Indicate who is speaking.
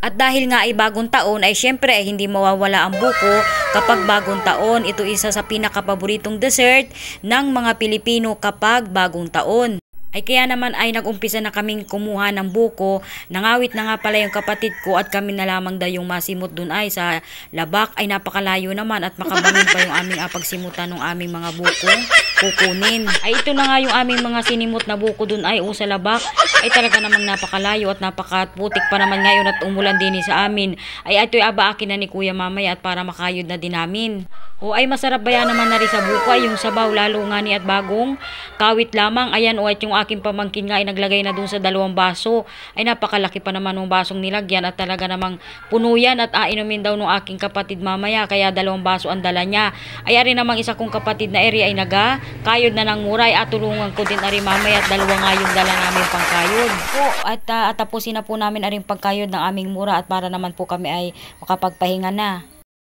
Speaker 1: At dahil nga ay bagong taon ay syempre ay hindi mawawala ang buko kapag bagong taon. Ito isa sa pinakapaboritong dessert ng mga Pilipino kapag bagong taon. Ay kaya naman ay nag-umpisa na kaming kumuha ng buko. Nangawit na nga pala yung kapatid ko at kami na lamang daw yung masimot dun ay sa labak. Ay napakalayo naman at makabangon pa yung aming pagsimutan ng aming mga buko kukunin. Ay ito na nga yung aming mga sinimot na buko dun ay sa labak. Ay talaga namang napakalayo at napakaputik pa naman ngayon at umulan din sa amin. Ay ito'y abaakin na ni Kuya mamaya at para makayod na din namin. O ay masarap ba yan naman na rin sa buko ay yung sabaw lalo nga ni at bagong kawit lamang. Ayan o at yung aking pamangkin nga ay naglagay na dun sa 2 baso. Ay napakalaki pa naman ng basong nilagyan at talaga namang puno yan at ainumin daw ng aking kapatid mamaya. Kaya 2 baso ang dala niya. Ay ari namang isa kong kapatid na eri ay kayod na ng muray at tulungan ko din ari mamaya at 2 nga yung dala namin pangkayod. Po, at tapusin na po namin aring pagkayod ng aming mura at para naman po kami ay makapagpahinga na.